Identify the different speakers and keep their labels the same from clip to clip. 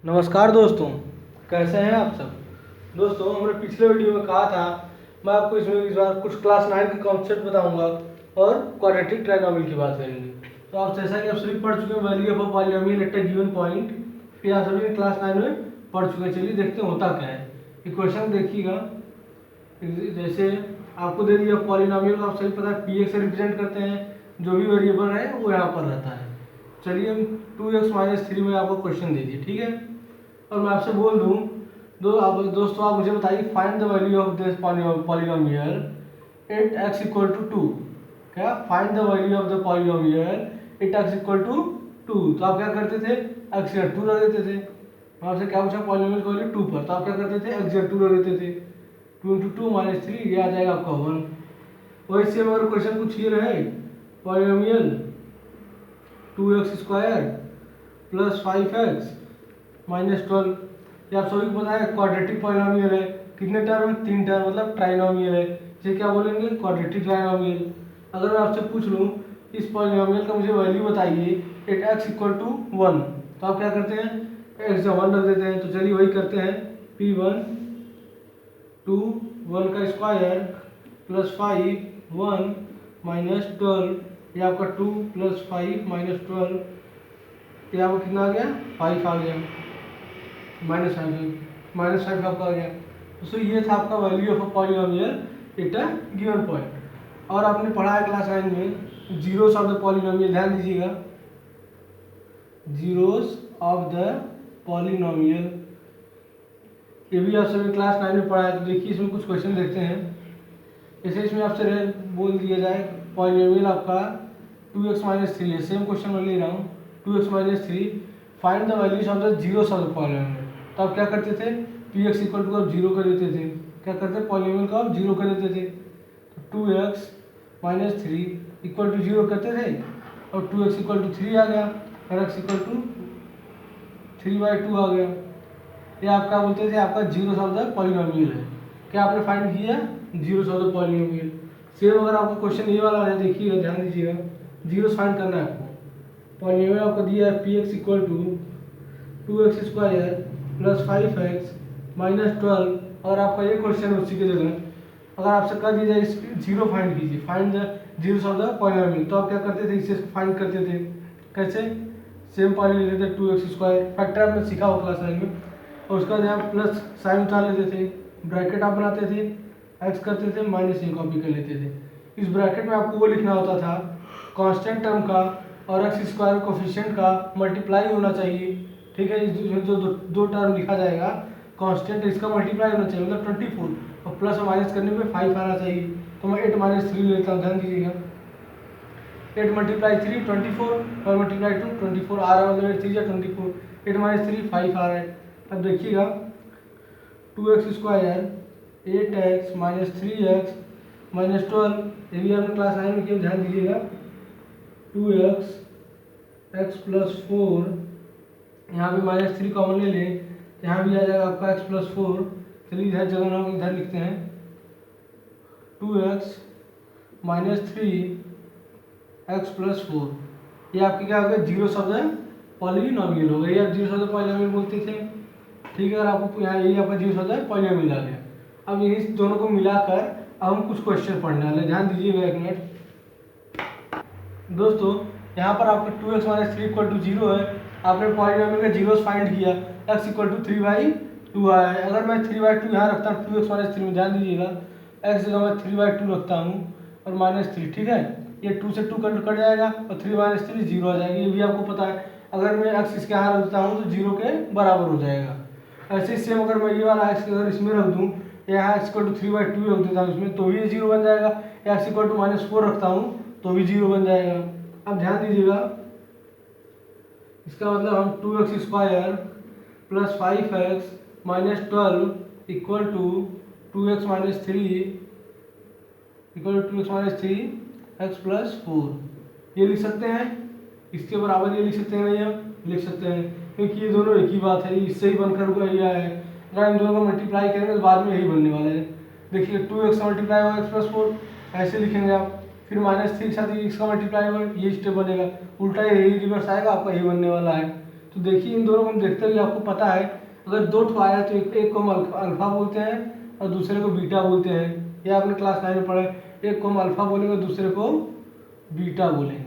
Speaker 1: नमस्कार दोस्तों, कैसे हैं आप सब। दोस्तों, हमने पिछले वीडियो में कहा था मैं आपको इसमें इस बार कुछ क्लास 9 के कॉन्सेप्ट बताऊंगा और क्वाड्रेटिक ट्रायनोमियल की बात करेंगे। तो आप जैसा कि आप सभी पढ़ चुके हैं value of a polynomial at a given point, ये आप सभी क्लास 9 में पढ़ चुके हैं। चलिए देखते हैं होता क्या है। इक्वेशन देखिएगा, जैसे आपको दे दिया पॉलिनोमियल को आप सही पता है पी एक्स से रिप्रेजेंट करते हैं, जो भी वेरिएबल है वो यहाँ पर रहता है। चलिए हम 2x-3 में आपको क्वेश्चन दीजिए, ठीक है। और मैं आपसे बोल दूं दोस्तों आप मुझे बताइए find the value of this polynomial at x equal to 2। क्या find the value of the polynomial at x equal to 2। तो आप क्या करते थे, x या 2 रख देते थे। मैं आपसे क्या पूछा पॉलिनोमियल की वैल्यू 2 पर, तो आप क्या करते थे x या 2 रख देते थे। 2 × 2 - 3, ये आ जाएगा आपका 1। वैसे अगर क्वेश्चन कुछ ये रहे पॉलिनोमियल 2x² + 5x - 12, ये आप सभी को पता है क्वाड्रेटिक पॉलिनोमियल है। कितने टर्म है, 3 टर्म, मतलब ट्राइनोमियल है। इसे क्या बोलेंगे, क्वाड्रेटिक ट्राइनोमियल। अगर मैं आपसे पूछ लूँ इस पॉलिनोमियल का मुझे वैल्यू बताइए एट x इक्वल टू 1, तो आप क्या करते हैं, x या 1 रख देते हैं। तो चलिए वही करते हैं, p1 2 1 का स्क्वायर + 5 1 - 12, ये आपका 2 + 5 - 12, ये आपका कितना आ गया, 5 आ गया, -5 आपका आ गया। तो ये था आपका value of a polynomial at a given point. और आपने पढ़ा है क्लास 9 में जीरोस ऑफ द पॉलिनोमियल, ध्यान दीजिएगा, जीरोस ऑफ द पॉलिनोमियल, ये भी आप सभी क्लास 9 में पढ़ा है। तो देखिए इसमें कुछ क्वेश्चन देखते हैं। जैसे इसमें आपसे बोल दिया जाए पॉलिनोमियल आपका 2x - 3 है, सेम क्वेश्चन मैं ले रहा हूँ, 2x - 3 find the values of the zeros of the polynomial. तो आप क्या करते थे, पी एक्स इक्वल टू आप 0 कर देते थे। क्या करते पॉलिनोमियल को आप 0 कर देते थे। तो 2x - 3 इक्वल टू 0 करते थे और 2x इक्वल टू 3 आ गया और x इक्वल टू 3/2 आ गया। ये आप क्या बोलते थे, आपका जीरोस ऑफ द पॉलिनोमियल है। क्या आपने फाइंड किया, zeros of the polynomial. Same अगर आपको क्वेश्चन ये वाला है, देखिएगा ध्यान दीजिएगा, जीरोस फाइंड करना है आपको। पॉलिनोमियल आपको दिया है P x equal to 2x² + 5x - 12। अगर आपका ये क्वेश्चन है उसी की जगह अगर आपसे कर दिया जाए जीरो फाइंड कीजिए, find the zeros of the polynomial, तो आप क्या करते थे, इसे फाइंड करते थे। कैसे, सेम पॉलिनोमियल लेते थे 2x², फैक्टर आपने सीखा हो क्लास 9 में, और उसका जब प्लस साइन उतार लेते थे, ब्रैकेट आप बनाते थे, x करते थे, -a कॉपी कर लेते थे। इस ब्रैकेट में आपको वो लिखना होता था कांस्टेंट टर्म का और x² कोफिशिएंट का मल्टीप्लाई होना चाहिए, ठीक है। जो दो टर्म लिखा जाएगा कांस्टेंट, इसका मल्टीप्लाई होना चाहिए, मतलब 24, और प्लस और माइनस करने पे 5 आना चाहिए। तो मैं 8 - 3 लेता हूँ, ध्यान दीजिएगा, 8 × 3 24 और × 2 24 आ रहा है, मतलब 8 3 × 24, 8 - 3 5 आ रहा है। अब देखिएगा 2x² 8x - 3x - 12, ये भी आपने क्लास 9 में किया, ध्यान दीजिएगा, 2x x + 4, यहाँ पे -3 कॉमन ले लें, यहाँ भी आ जाएगा आपका x + 4। चलिए इधर जगह हम इधर लिखते हैं 2x - 3 x + 4, ये आपके क्या हो गया, जीरोस ऑफ द पॉलिनोमियल हो गया। ये आप जीरोस ऑफ द पॉलिनोमियल बोलते थे, ठीक है। और आपको यहाँ यही आपका जीरोस ऑफ द पॉलिनोमियल आ गया। अब इन्हीं दोनों को मिलाकर अब हम कुछ क्वेश्चन पढ़ने वाले, ध्यान दीजिएगा एक मिनट। दोस्तों यहाँ पर आपका 2x - 3 = 0 है। आपने पॉलिनोमियल का जीरोस फाइंड किया, x = 3/2 आया है। अगर मैं 3/2 यहाँ रखता हूँ 2x - 3 में, ध्यान दीजिएगा, x जगह मैं 3/2 रखता हूँ और -3, ठीक है। ये 2 से 2 कट जाएगा और 3 - 3 0 आ जाएगी, ये भी आपको पता है। अगर मैं x इसके यहाँ रख देता हूँ तो 0 के बराबर हो जाएगा। ऐसे ही सेम अगर मैं ये वाला x अगर इसमें रख दूँ, यहाँ x = 3/2 रख देता हूँ इसमें, तो भी ये 0 बन जाएगा। x = -4 रखता हूँ तो भी 0 बन जाएगा। अब ध्यान दीजिएगा, इसका मतलब हम 2x² + 5x - 12 = 2x - 3 x + 4, ये लिख सकते हैं। इसके बराबर ये लिख सकते हैं, नहीं हम लिख सकते हैं, क्योंकि ये दोनों एक ही बात है, इससे ही बनकर हुआ ये है। अगर हम दोनों को मल्टीप्लाई करेंगे तो बाद में यही बनने वाला है। देखिए 2x मल्टीप्लाई होगा x + 4, ऐसे लिखेंगे आप, फिर -3 के साथ x का मल्टीप्लाई होगा, ये स्टेप बनेगा, उल्टा यही रिवर्स आएगा, आपका यही बनने वाला है। तो देखिए इन दोनों को हम देखते हुए आपको पता है अगर दो ठो आया तो एक को हम अल्फा बोलते हैं और दूसरे को बीटा बोलते हैं। ये आपने क्लास 9 में पढ़ा है, एक को हम अल्फा बोलेंगे दूसरे को बीटा बोलेंगे।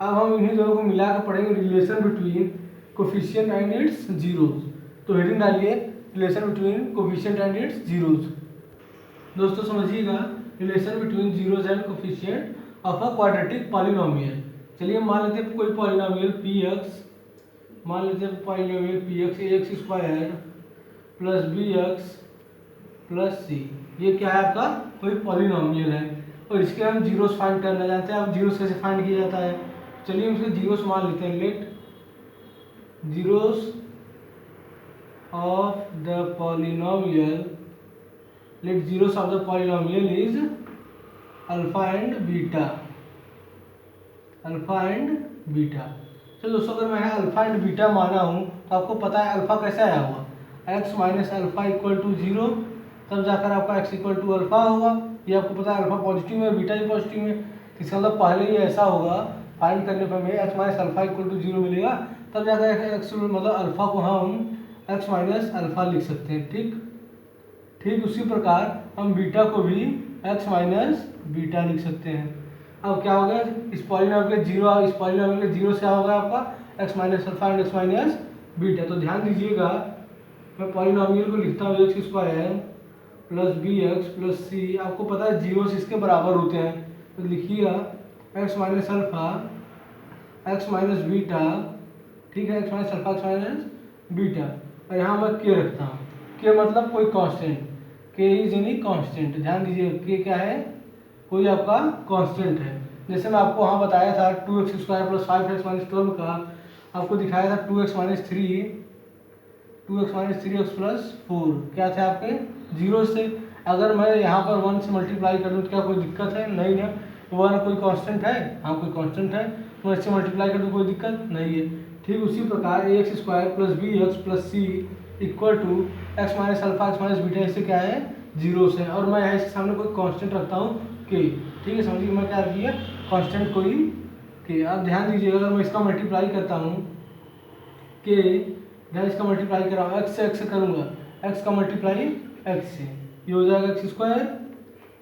Speaker 1: अब हम इन्हीं दोनों को मिला कर पढ़ेंगे relation between coefficient and it's zeros. तो हेडिंग डालिए relation between coefficient and it's zeros. दोस्तों समझिएगा, relation between zeros and coefficient of a quadratic polynomial. चलिए मान लेते हैं कोई पॉलिनोमियल पी एक्स, मान लेते हैं polynomial p x x square plus B x plus c. ये क्या है आपका कोई पॉलिनोमियल है और इसके हम जीरोस फाइंड करना जानते हैं। आप जीरोस कैसे फाइंड किया जाता है, चलिए हम इसके जीरोस मान लेते हैं। Let zeros of the polynomial, let zeros of the polynomial is alpha and beta, alpha and beta. तो दोस्तों अगर मैं अल्फा एंड बीटा माना हूँ तो आपको पता है अल्फा कैसे आया हुआ, x minus alpha equal to zero, तब जाकर आपका एक्स इक्वल टू अल्फा होगा। ये आपको पता है अल्फा पॉजिटिव है बीटा भी पॉजिटिव है, इसका मतलब पहले ही ऐसा होगा फाइंड करने पर हमें x minus alpha equal to zero मिलेगा, तब जाकर एक्स मतलब अल्फा को हम एक्स माइनस अल्फा लिख सकते हैं। ठीक उसी प्रकार हम बीटा को भी एक्स माइनस बीटा लिख सकते हैं। अब क्या होगा, इस पॉलिनोमियल के जीरो, इस पॉलिनोमियल के जीरो से होगा आपका x minus alpha and x minus beta. तो ध्यान दीजिएगा, मैं पॉलिनोमियल को लिखता हूँ x square plus B x plus c. आपको पता है जीरो से इसके बराबर होते हैं, तो लिखिएगा x minus alpha x minus beta, ठीक है, x minus alpha x minus beta. और यहाँ मैं के रखता हूँ, के मतलब कोई कांस्टेंट, के इज एनी कांस्टेंट। ध्यान दीजिए के क्या है, कोई आपका कांस्टेंट है। जैसे मैं आपको वहाँ बताया था 2x square plus 5x minus 12 का, आपको दिखाया था 2x माइनस 3x प्लस 4 क्या थे आपके जीरो से। अगर मैं यहाँ पर 1 से मल्टीप्लाई कर दूँ तो क्या कोई दिक्कत है, नहीं है। 1 कोई कांस्टेंट है, हाँ कोई कांस्टेंट है, तो मैं इससे मल्टीप्लाई कर दूँ कोई दिक्कत नहीं है। ठीक उसी प्रकार x square plus B x plus C equal to x minus alpha x minus beta, इससे क्या है जीरो से। और मैं यहाँ इसके सामने कोई कांस्टेंट रखता हूँ के, ठीक है, समझिए मैं क्या रखिए कांस्टेंट कोई के। अब ध्यान दीजिएगा अगर मैं इसका मल्टीप्लाई करता हूँ के, ध्यान इसका मल्टीप्लाई कर रहा हूँ एक्स से एक्स से करूँगा, एक्स का मल्टीप्लाई एक्स से, ये हो जाएगा एक्स स्क्वायर,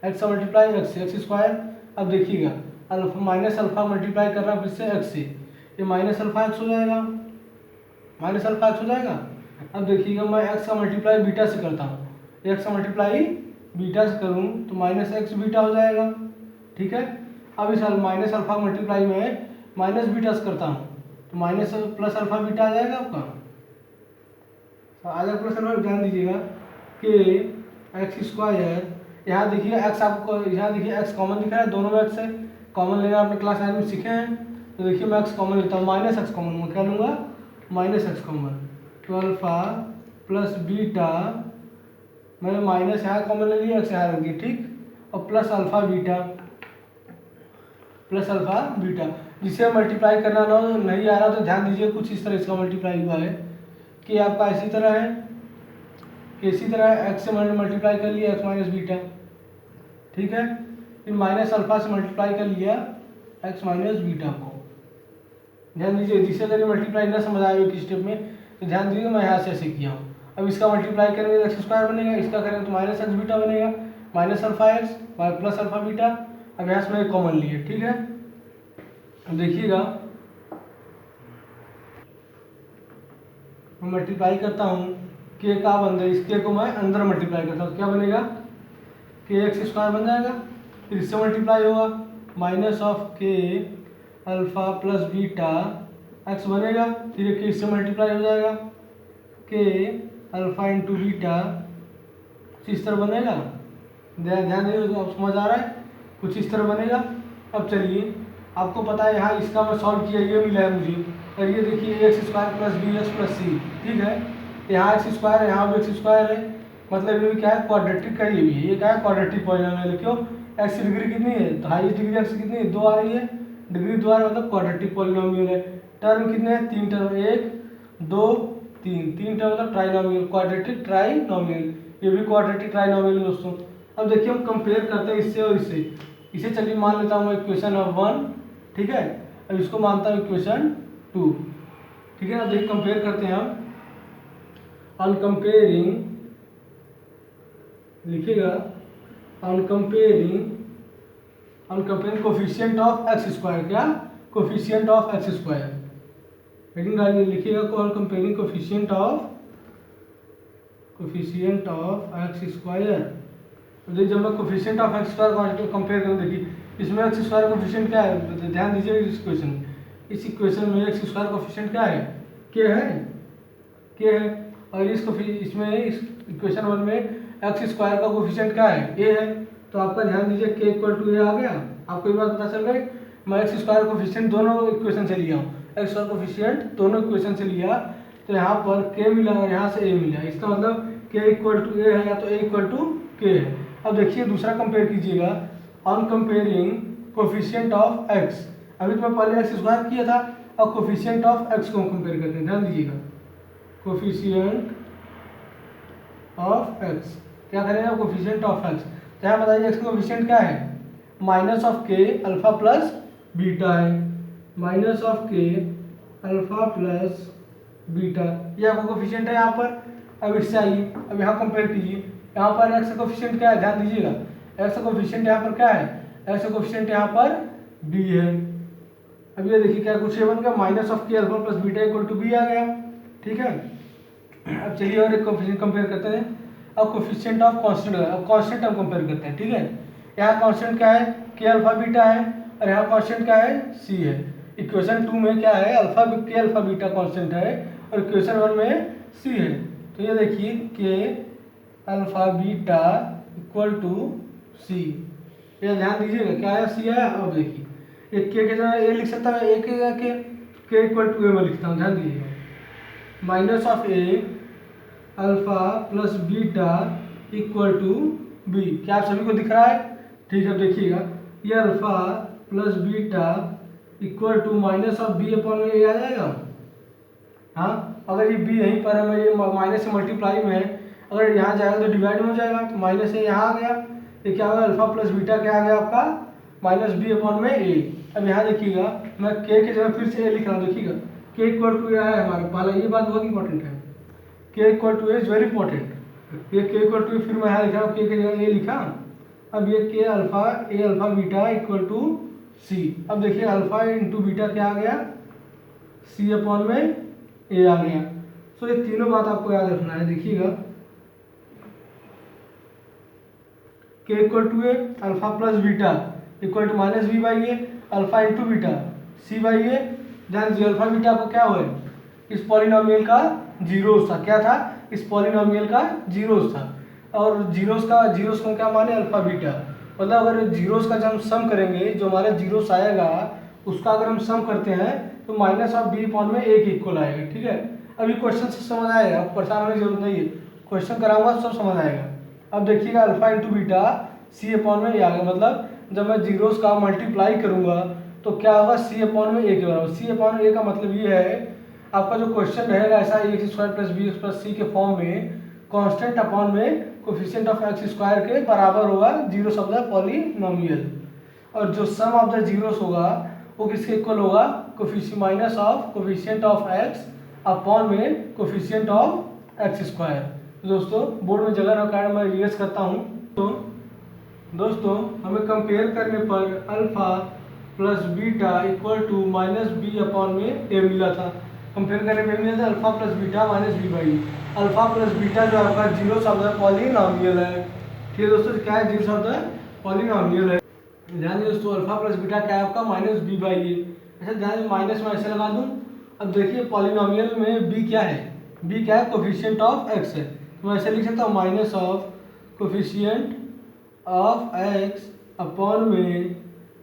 Speaker 1: एक्स का मल्टीप्लाई एक्स से एक्स स्क्वायर। अब देखिएगा अल्फा माइनस अल्फा मल्टीप्लाई कर रहा हूँ किससे एक्स से, ये माइनस अल्फा एक्स हो जाएगा, माइनस अल्फा एक्स हो जाएगा। अब देखिएगा मैं एक्स का मल्टीप्लाई बीटा से करता हूँ, एक्स का मल्टीप्लाई बीटा से करूँ तो माइनस एक्स बीटा हो जाएगा, ठीक है। अब इस माइनस अल्फा मल्टीप्लाई में माइनस बीटा से करता हूँ तो माइनस प्लस अल्फा बीटा आ जाएगा आपका, आ जाएगा प्लस अल्फा। ध्यान दीजिएगा कि एक्स स्क्वायर, यहाँ देखिए एक्स आपको, यहाँ देखिए एक्स कॉमन दिख रहा है, दोनों में एक्स है, कॉमन लेना आपने क्लास 9 में सीखे हैं। तो देखिए मैं एक्स कॉमन लेता हूँ, माइनस एक्स कॉमन, मैं क्या लूँगा माइनस एक्स कॉमन, तो अल्फा प्लस बीटा, मैंने माइनस यहाँ कॉमन ले लिया, एक्स यहाँ रख दिया, ठीक, और plus alpha beta, plus alpha beta. जिसे मल्टीप्लाई करना ना नहीं आ रहा तो ध्यान दीजिए कुछ इस तरह इसका मल्टीप्लाई हुआ है कि आपका इसी तरह है कि इसी तरह एक्स से मल्टीप्लाई कर लिया एक्स माइनस बीटा, ठीक है, फिर माइनस अल्फा से मल्टीप्लाई कर लिया एक्स माइनस बीटा को। ध्यान दीजिए जिससे अगर मल्टीप्लाई ना समझ आए एक स्टेप में तो ध्यान दीजिए मैं यहाँ से ऐसे किया हूँ। अब इसका मल्टीप्लाई करेंगे तो एक्स स्क्वायर बनेगा, इसका करेंगे तो माइनस एक्स बीटा बनेगा, minus alpha x plus alpha beta. अब यहाँ से मैं कॉमन लिए, ठीक है। अब देखिएगा मैं मल्टीप्लाई करता हूँ, के का बन गया, इस के को मैं अंदर मल्टीप्लाई करता हूँ, क्या बनेगा के एक्स स्क्वायर बन जाएगा, फिर इससे मल्टीप्लाई होगा माइनस ऑफ के अल्फा प्लस बीटा एक्स बनेगा, फिर के इससे मल्टीप्लाई हो जाएगा के अल्फा इंटू बीटा, इस तरह बनेगा। ध्यान दीजिए आप समझ आ रहा है, कुछ इस तरह बनेगा। अब चलिए आपको पता है यहाँ इसका मैं सॉल्व किया, ये मिला है मुझे, और ये देखिए x square plus B x plus c, ठीक है, यहाँ एक्स स्क्वायर है यहाँ भी एक्स स्क्वायर है, मतलब ये भी क्या है क्वाड्रेटिक का, ये भी है, ये क्या है क्वाड्रेटिक पॉलिनोमियल। क्यों, एक्स की डिग्री कितनी है तो हाईएस्ट डिग्री एक्स कितनी है 2 आ रही है, डिग्री 2 आ रही है मतलब क्वाड्रेटिक पॉलिनोमियल है। टर्म कितने हैं 3 टर्म, 1 2 3, 3 टर्म मतलब ट्राइनोमियल, क्वाड्रेटिक ट्राइनोमियल, ये भी क्वाड्रेटिक ट्राइनोमियल दोस्तों। अब देखिए हम कंपेयर करते हैं इससे और इससे, इसे चलिए मान लेता हूँ मैं इक्वेशन 1, ठीक है, अब इसको मानता हूँ इक्वेशन 2। ठीक है ना। देखिए कंपेयर करते हैं हम, ऑन कंपेयरिंग लिखिएगा, on comparing coefficient of x square, क्या कोफिशिएंट ऑफ एक्स स्क्वायर, लेकिन लिखिएगा on comparing coefficient of x square. तो देखिए जब मैं कोफिशिएंट ऑफ एक्स स्क्वायर को कंपेयर करूँ, देखिए इसमें एक्स स्क्वायर कोफिशिएंट क्या है, ध्यान दीजिए इस इक्वेशन में एक्स स्क्वायर कोफिशिएंट क्या है, के है, और इसमें इस इक्वेशन 1 में एक्स स्क्वायर का कोफिशिएंट क्या है, ए है। तो आपका ध्यान दीजिए के इक्वल टू ए आ गया। आपको ये बात पता चल गई, मैं एक्स स्क्वायर कोफिशिएंट दोनों इक्वेशन से लिया हूँ, एक्स स्क्वायर कोफिशिएंट दोनों इक्वेशन से लिया, तो यहाँ पर के मिला और यहाँ से ए मिला। इसका मतलब के इक्वल टू ए है या तो ए इक्वल टू के है। अब देखिए दूसरा कंपेयर कीजिएगा, on comparing coefficient of x. अभी तो मैं पहले एक्स स्क्वायर किया था, अब कोफिशिएंट ऑफ एक्स को कंपेयर करते हैं। ध्यान दीजिएगा, कोफिशिएंट ऑफ एक्स क्या करेंगे, कोफिशिएंट ऑफ एक्स। तो यहाँ बताइए एक्स का कोफिशिएंट क्या है, माइनस ऑफ के अल्फा प्लस बीटा है, माइनस ऑफ के अल्फा प्लस बीटा, ये आपका कोफिशिएंट है यहाँ पर। अब इससे आइए, अब यहाँ कंपेयर कीजिए, यहाँ पर एक्स का कोफिशिएंट क्या है, ध्यान दीजिएगा, एक्स का कोफिशिएंट यहाँ पर क्या है, एक्स का कोफिशिएंट यहाँ पर बी है। अब ये देखिए क्या कुछ बन गया, माइनस ऑफ के alpha plus beta equal to b आ गया। ठीक है, अब चलिए और एक कोफिशिएंट कंपेयर करते हैं। अब कोफिशिएंट ऑफ कांस्टेंट, अब कांस्टेंट हम कंपेयर करते हैं। ठीक है, यहाँ कांस्टेंट क्या है, के अल्फा बीटा है, और यहाँ कांस्टेंट क्या है, सी है। इक्वेशन 2 में क्या है, के अल्फा बीटा कांस्टेंट है, और इक्वेशन 1 में सी है। तो ये देखिए के अल्फा बीटा इक्वल टू सी, ये ध्यान दीजिएगा क्या है, सी है। अब देखिए एक के जगह ए लिख सकता है, एक के इक्वल टू ए में लिखता हूँ, ध्यान दीजिएगा, minus of A alpha plus beta equal to B. क्या आप सभी को दिख रहा है? ठीक है, देखिएगा ये alpha plus beta equal to minus of B upon में ए आ जाएगा। हाँ, अगर ये बी यहीं पर है, मैं ये माइनस से मल्टीप्लाई में है, अगर यहाँ जाएगा तो डिवाइड में हो जाएगा, तो माइनस ए यहाँ आ गया, ये क्या होगा, अल्फा प्लस बीटा क्या आ गया आपका, माइनस बी अपॉन में ए। अब यहाँ देखिएगा मैं के की जगह फिर से ए लिख रहा हूँ, देखिएगा के इक्वल टू ए है हमारा पहला, ये बात बहुत इंपॉर्टेंट है, K equal to A is very important. ये के इक्वल टू फिर मैं यहाँ लिख रहा हूँ, के की जगह ए लिखा। अब ये के alpha a alpha beta equal to c. अब देखिए अल्फा इंटू बीटा क्या आ गया, सी अपॉन में ए आ गया। सो ये तीनों बात आपको याद रखना है। देखिएगा के equal to a alpha plus beta equal to minus B by a, alpha into beta c by a. ध्यान दीजिए अल्फा बीटा आपको क्या हुआ, इस पॉलिनोमियल का जीरोस था, क्या था, इस पॉलिनोमियल का जीरोस था, और जीरोस का क्या माने, अल्फा बीटा। मतलब अगर जीरोस का जब हम सम करेंगे, जो हमारा जीरोस आएगा उसका अगर हम सम करते हैं तो माइनस ऑफ बी अपॉन में एक इक्वल आएगा। ठीक है, अभी क्वेश्चन से समझ आएगा, आपको परेशान होने की जरूरत नहीं है, क्वेश्चन कराऊंगा सब समझ आएगा। अब देखिएगा अल्फा इंटू बीटा सी अपॉन में ए आ गया, मतलब जब मैं जीरोस का मल्टीप्लाई करूंगा तो क्या होगा, सी अपॉन में ए के बराबर। सी अपॉन ए का मतलब ये है आपका जो क्वेश्चन रहेगा ऐसा x square plus B x plus c के फॉर्म में, कांस्टेंट अपॉन में कोफिशिएंट ऑफ एक्स स्क्वायर के बराबर होगा जीरोस ऑफ द पॉलिनोमियल, और जो सम ऑफ द जीरोस होगा वो किसके इक्वल होगा, minus of coefficient of x upon में कोफिशिएंट ऑफ एक्स स्क्वायर। दोस्तों बोर्ड में जगह ना कारण मैं रिवर्स करता हूँ। तो दोस्तों हमें कंपेयर करने पर alpha plus beta equal to minus B upon में ए मिला था। कंपेयर करने पे मिला था alpha plus beta minus B by. Alpha plus beta जो आपका जीरोस ऑफ द पॉलिनोमियल है। ठीक है दोस्तों, क्या है, जीरोस ऑफ द पॉलिनोमियल है। ध्यान दीजिए दोस्तों अल्फा प्लस बीटा क्या है आपका, माइनस बी बाई ए। अच्छा ध्यान माइनस में ऐसे लगा दूँ। अब देखिए पॉलिनोमियल में बी क्या है, बी क्या है, कोफिशिएंट ऑफ एक्स है, तो मैं ऐसे लिख सकता हूँ minus of coefficient of x upon में,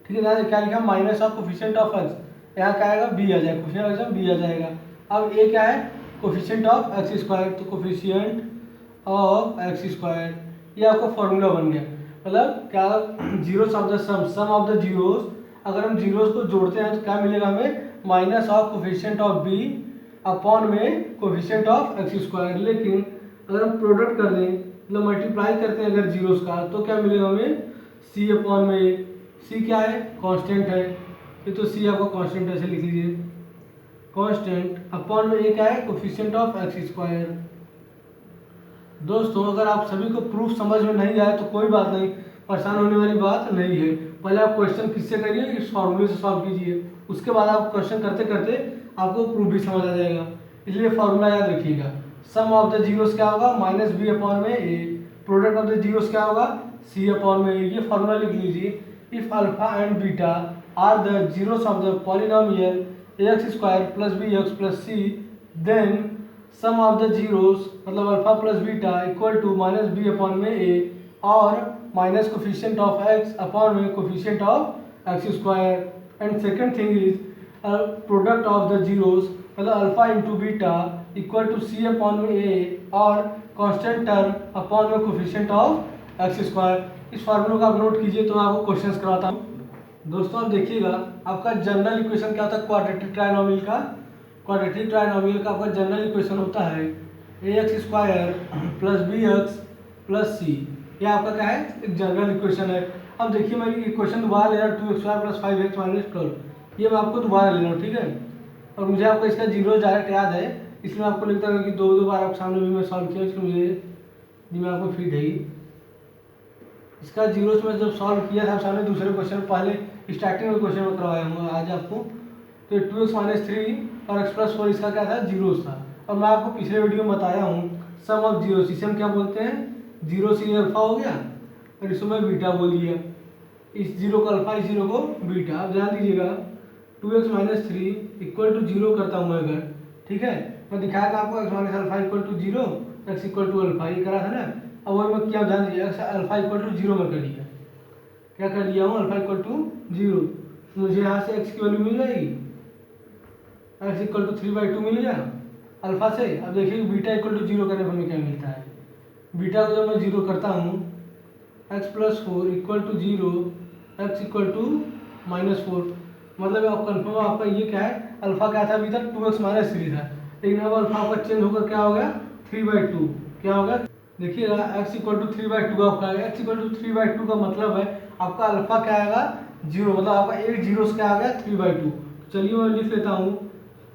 Speaker 1: ठीक है, ध्यान क्या लिखा, minus of coefficient of x, यहाँ क्या आएगा, बी आ जाएगा, कोफिशिएंट ऑफ बी आ जाएगा। अब ए क्या है, कोफिशिएंट ऑफ एक्स स्क्वायर, तो कोफिशिएंट ऑफ एक्स स्क्वायर, ये आपका फॉर्मूला बन गया। मतलब क्या, zeros of the sum of the zeros, अगर हम जीरोस को जोड़ते हैं तो क्या मिलेगा हमें, minus of coefficient of B upon में कोफिशिएंट ऑफ एक्स स्क्वायर। लेकिन अगर हम प्रोडक्ट कर दें, मतलब मल्टीप्लाई करते हैं अगर जीरोस का, तो क्या मिलेगा हमें, सी अपॉन में, सी क्या है, कांस्टेंट है, ये तो सी आपका कांस्टेंट ऐसे लिख लीजिए, कांस्टेंट अपॉन में ए क्या है, कोफिशिएंट ऑफ एक्स स्क्वायर। दोस्तों अगर आप सभी को प्रूफ समझ में नहीं आए तो कोई बात नहीं, परेशान होने वाली बात नहीं है। पहले आप क्वेश्चन किससे करिए, इस फॉर्मूले से सॉल्व कीजिए, उसके बाद आप क्वेश्चन करते करते आपको प्रूफ भी समझ आ जाएगा। इसलिए फॉर्मूला याद रखिएगा, सम ऑफ द जीरोस क्या होगा, माइनस बी अपॉन में ए, प्रोडक्ट ऑफ द जीरोस क्या होगा, सी अपॉन में ए। ये फॉर्मूला लिख लीजिए। If alpha and beta are the zeros of the polynomial x square plus B x plus c, then sum of the zeros मतलब alpha plus beta equal to minus B upon में a और minus coefficient of x upon में coefficient of x square. And second thing is product of the zeros मतलब alpha into beta equal to c upon में a और constant term upon में coefficient of x square. इस फार्मूले को आप note कीजिए तो मैं आपको क्वेश्चंस कराता हूँ। दोस्तों आप देखिएगा, आपका जनरल इक्वेशन क्या होता है क्वाड्रेटिक ट्रायनोमियल का। क्वाड्रेटिक ट्रायनोमियल का आपका जनरल इक्वेशन होता है a x square plus B x plus c. ये आपका क्या है, एक जनरल इक्वेशन है। अब देखिए मैं इक्वेशन दोबारा ले रहा हूँ, 2x² प्लस 5x माइनस 12, ये मैं आपको दोबारा ले रहा हूँ, ठीक है। और मुझे आपको इसका जीरो डायरेक्ट याद है, इसलिए आपको लगता है कि दो बार आपके सामने भी मैं सॉल्व किया, इसलिए मुझे दिमाग में फिट है। इसका जीरोस में जब सॉल्व किया था सामने दूसरे क्वेश्चन, पहले स्टार्टिंग में क्वेश्चन में करवाया हूँ आज आपको। तो 2x माइनस 3 और x प्लस 4 इसका क्या था, जीरोस था। और मैं आपको पिछले वीडियो में बताया हूँ सम ऑफ जीरोस, इसे हम क्या बोलते हैं, जीरो से अल्फा हो गया और इसमें बीटा बोल दिया। इस जीरो को अल्फा, इस जीरो को बीटा। आप ध्यान दीजिएगा 2x minus 3 equal to zero करता हूँ मैं अगर, ठीक है, मैं दिखाया था आपको x minus alpha equal to zero, x equal to alpha, ये करा था ना। अब वही मैं क्या, ध्यान दीजिए, x alpha equal to zero में कर लिया, क्या कर लिया हूँ, अल्फा इक्वल टू जीरो। तो मुझे यहाँ से x की वैल्यू मिल जाएगी, एक्स इक्वल टू 3/2 मिल गया अल्फा से। अब देखिए बीटा इक्वल टू जीरो करने पर हमें क्या मिलता है, बीटा को जब मैं जीरो करता हूँ x plus 4 equal to zero, x equal to minus 4। मतलब आप कन्फर्म, आपका ये क्या है, अल्फा क्या था अभी तक 2x माइनस 3 था, लेकिन अब अल्फा आपका चेंज होकर क्या हो गया, 3/2। क्या हो गया, देखिएगा x इक्वल टू 3/2 आपका आएगा। x इक्वल टू 3/2 का मतलब है आपका अल्फा क्या आएगा, जीरो, मतलब आपका 8 जीरोस क्या आ गया, 3/2। चलिए मैं लिख लेता हूँ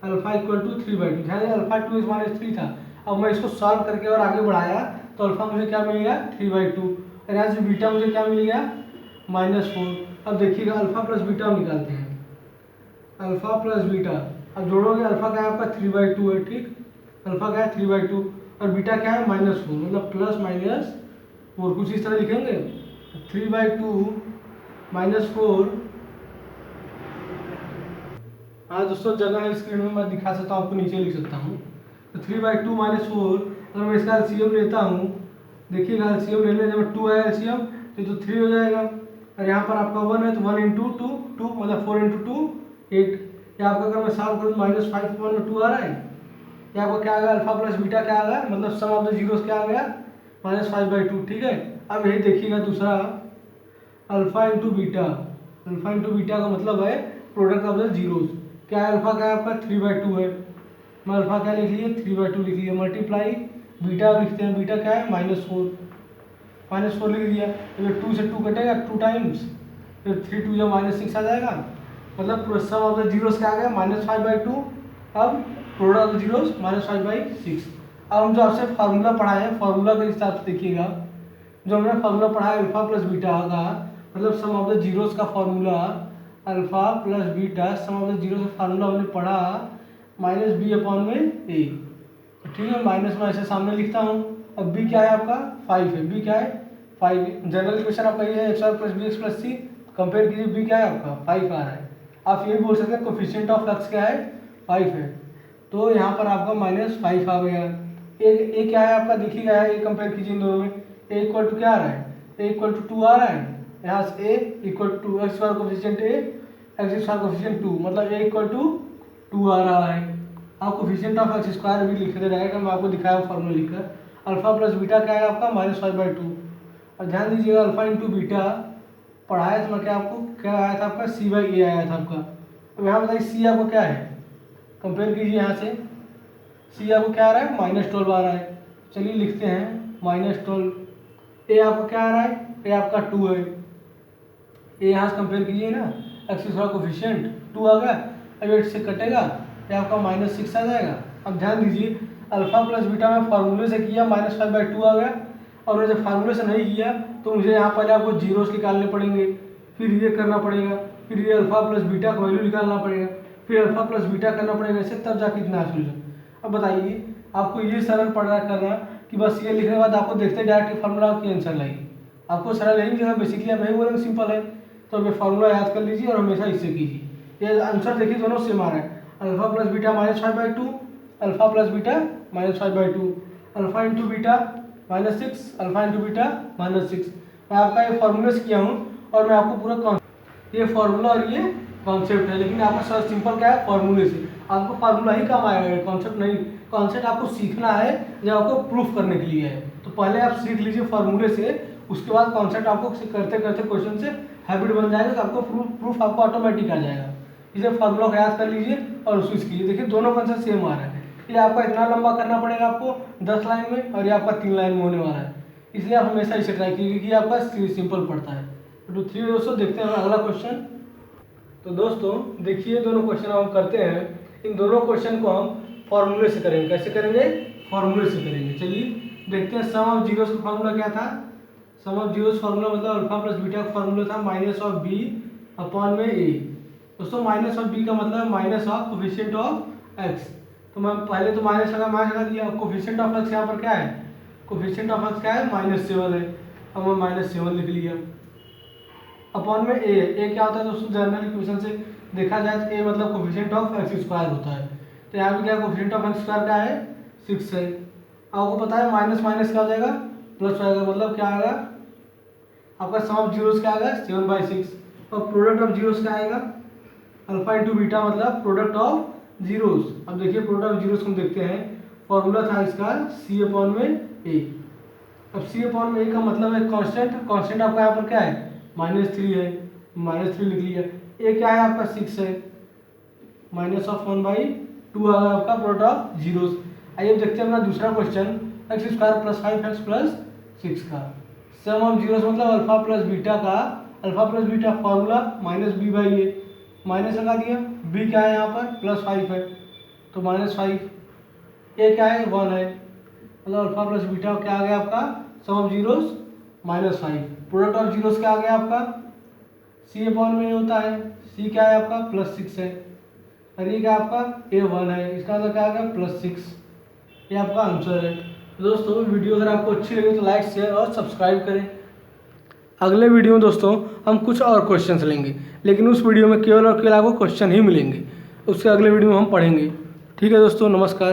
Speaker 1: अल्फा इक्वल टू 3/2। ध्यान दें अल्फा 2x माइनस 3 था, अब मैं इसको सॉल्व करके और आगे बढ़ाया तो अल्फा मुझे क्या मिल गया, 3/2। और यहाँ से बीटा मुझे क्या मिल गया, -4। अब देखिएगा अल्फा प्लस बीटा हम निकालते हैं, अल्फा प्लस बीटा, अब जोड़ोगे अल्फा क्या है आपका 3/2 है, ठीक, अल्फा क्या है 3/2 और बीटा क्या है -4, मतलब प्लस माइनस 4, कुछ इस तरह लिखेंगे 3/2 -4। हाँ दोस्तों, जगह स्क्रीन में मैं दिखा सकता हूँ आपको, नीचे लिख सकता हूँ। तो 3/2 -4, अगर मैं इसका एलसीएम लेता हूँ, देखिएगा एलसीएम लेने जब 2 है एलसीएम तो 3 हो जाएगा। और यहाँ पर आपका 1 है तो 1 इंटू 2 मतलब 4 इंटू 2 8। या आपका अगर मैं सॉल्व करूँ -5/2 आ रहा है, या आपका क्या आ गया, अल्फा प्लस बीटा क्या आ गया, मतलब सम ऑफ द जीरोस क्या आ गया, -5/2, ठीक है। अब यही देखिएगा दूसरा alpha into beta, alpha into beta का मतलब है प्रोडक्ट ऑफ द जीरोस। क्या है, अल्फा क्या है आपका 3/2 है, मैं अल्फा क्या लिख लिए 3/2 लिख लिया, मल्टीप्लाई बीटा लिखते हैं, बीटा क्या है -4 लिख दिया। तो 2 से 2 कटेगा 2 टाइम्स, फिर 3 2 -6 आ जाएगा, मतलब सम ऑफ द जीरोस क्या आ गया, -5/2। अब प्रोडक्ट ऑफ द जीरोस -5/6। अब हम जो आपसे फार्मूला पढ़ाए हैं, फार्मूला के हिसाब से देखिएगा, जो हमने फार्मूला पढ़ा है अल्फा प्लस बीटा का, मतलब सम ऑफ द जीरोस का formula alpha plus beta, sum of the zeros का फार्मूला हमने पढ़ा -b/a, ठीक है। माइनस में ऐसे सामने लिखता हूँ। अब b क्या है आपका 5 है, b क्या है 5, जनरल इक्वेशन आपका ये है x plus B x plus c, compare कीजिए b क्या है आपका 5 आ रहा है। आप ये भी बोल सकते हैं कोफिशिएंट ऑफ x क्या है 5 है, तो यहाँ पर आपका -5 आ गया। ए क्या है आपका, देखिएगा ये कंपेयर कीजिए इन दोनों में, a इक्वल टू क्या आ रहा है, a इक्वल टू 2 आ रहा है, यहाँ से a equal to x square coefficient a, x square coefficient 2, मतलब a इक्वल टू 2 आ रहा है। आप कोफिशिएंट ऑफ एक्स स्क्वायर भी लिख दे रहेगा, मैं आपको दिखाया फॉर्मूला लिखकर। अल्फा प्लस बीटा क्या है आपका -5/2। और ध्यान दीजिएगा अल्फा इंटू बीटा पढ़ाया तो मैं क्या, आपको क्या आया था आपका c/a आया था आपका। अब यहाँ बताइए c आपको क्या है, कंपेयर कीजिए, यहाँ से c आपको क्या आ रहा है -12 आ रहा है। चलिए लिखते हैं -12। a आपका क्या आ रहा है, a आपका 2 है, a यहाँ से कंपेयर कीजिए ना, एक्स स्क्वायर कोफिशिएंट 2 आ गया। अब 8 से कटेगा ये आपका -6 आ जाएगा। अब ध्यान दीजिए अल्फा प्लस बीटा में फार्मूले से किया -5/2 आ गया, और मैं जब फार्मूले से नहीं किया तो मुझे यहाँ पहले आपको जीरोस निकालने पड़ेंगे, फिर ये करना पड़ेगा, फिर ये अल्फा प्लस बीटा का वैल्यू निकालना पड़ेगा, फिर अल्फा प्लस बीटा करना पड़ेगा, ऐसे तब जाके इतना सोल्यूशन। अब बताइए आपको ये सरल पढ़ना करना कि बस ये लिखने के बाद आपको देखते डायरेक्ट फार्मूला की आंसर लाइए। आपको सरल यही जगह बेसिकली आप यही बोलेंगे सिंपल है, तो अब ये फार्मूला याद कर लीजिए और हमेशा इससे कीजिए। ये आंसर देखिए दोनों सेम आ रहा है, alpha plus beta -5/2, alpha plus beta -5/2, alpha into beta -6, alpha into beta -6। मैं आपका ये फार्मूले से किया हूँ और मैं आपको पूरा ये फार्मूला और ये कॉन्सेप्ट है, लेकिन आपका सर सिंपल क्या है फार्मूले से। आपको फार्मूला ही काम आएगा, कॉन्सेप्ट नहीं। कॉन्सेप्ट आपको सीखना है या आपको प्रूफ करने के लिए है, तो पहले आप सीख लीजिए फार्मूले से, उसके बाद कॉन्सेप्ट आपको करते करते क्वेश्चन से हैबिट बन जाएगा, तो आपको प्रूफ आपको ऑटोमेटिक आ जाएगा। इसे फार्मूला को याद कर लीजिए और स्विच कीजिए। देखिए दोनों कॉन्सेप्ट सेम आ रहा है। ये आपका इतना लंबा करना पड़ेगा आपको 10 लाइन में, और ये आपका 3 लाइन में होने वाला है, इसलिए आप हमेशा इसे ट्राई कीजिए कि आपका सिंपल पड़ता है। तो 3 दोस्तों देखते हैं अगला क्वेश्चन। तो दोस्तों देखिए दोनों क्वेश्चन हम करते हैं, इन दोनों क्वेश्चन को हम फॉर्मूले से करेंगे। कैसे करेंगे? फॉर्मूले से करेंगे। चलिए देखते हैं। सम ऑफ जीरोस का फॉर्मूला क्या था? सम ऑफ जीरोस फार्मूला मतलब अल्फा प्लस बीटा का फॉर्मूला था -b अपॉन में a। दोस्तों -b का मतलब minus of coefficient of x। तो मैं पहले तो माइनस लगा दिया। कोफिशिएंट ऑफ x यहाँ पर क्या है? कोफिशिएंट ऑफ x क्या है? -7 है। अब मैं -7 लिख लिया अपॉन में a क्या होता है दोस्तों? जनरल इक्वेशन से देखा जाए तो a मतलब कोफिशिएंट ऑफ x² होता है। तो यहाँ पे क्या कोफिशिएंट ऑफ x² क्या है? 6 है। आपको पता है माइनस माइनस क्या हो जाएगा? प्लस हो जाएगा। मतलब क्या आएगा आपका? सम ऑफ जीरोस क्या आएगा? 7/6। और प्रोडक्ट ऑफ जीरोस क्या आएगा? अल्फा इंटू बीटा मतलब प्रोडक्ट ऑफ जीरोस। अब देखिए प्रोडक्ट ऑफ जीरोस हम देखते हैं। फॉर्मूला था इसका c अपॉन में a। अब c अपॉन में a का मतलब है कांस्टेंट। कांस्टेंट आपका यहाँ पर क्या है? -3 है। -3 लिख लिया। a क्या है आपका? 6 है। -1/2 आ गया आपका प्रोडक्ट ऑफ जीरोस। आइए देखते हैं अपना दूसरा क्वेश्चन, x² + 5x + 6 का। सम ऑफ जीरोस मतलब अल्फा प्लस बीटा का, alpha plus beta formula -b/a। Minus लगा दिया। b क्या है यहाँ पर? +5 है, तो -5। a क्या है? 1 है। मतलब अल्फा प्लस बीटा क्या आ गया आपका? Sum of zeros -5। Product of zeros क्या आ गया आपका? c अपॉन में होता है। c क्या है आपका? +6 है। और ये क्या आपका? a 1 है। इसका मतलब क्या आ गया? +6। ये आपका आंसर है। दोस्तों वीडियो अगर आपको अच्छी लगी तो लाइक शेयर और सब्सक्राइब करें। अगले वीडियो में दोस्तों हम कुछ और क्वेश्चंस लेंगे, लेकिन उस वीडियो में केवल और केवल आपको क्वेश्चन ही मिलेंगे। उसके अगले वीडियो में हम पढ़ेंगे। ठीक है दोस्तों, नमस्कार।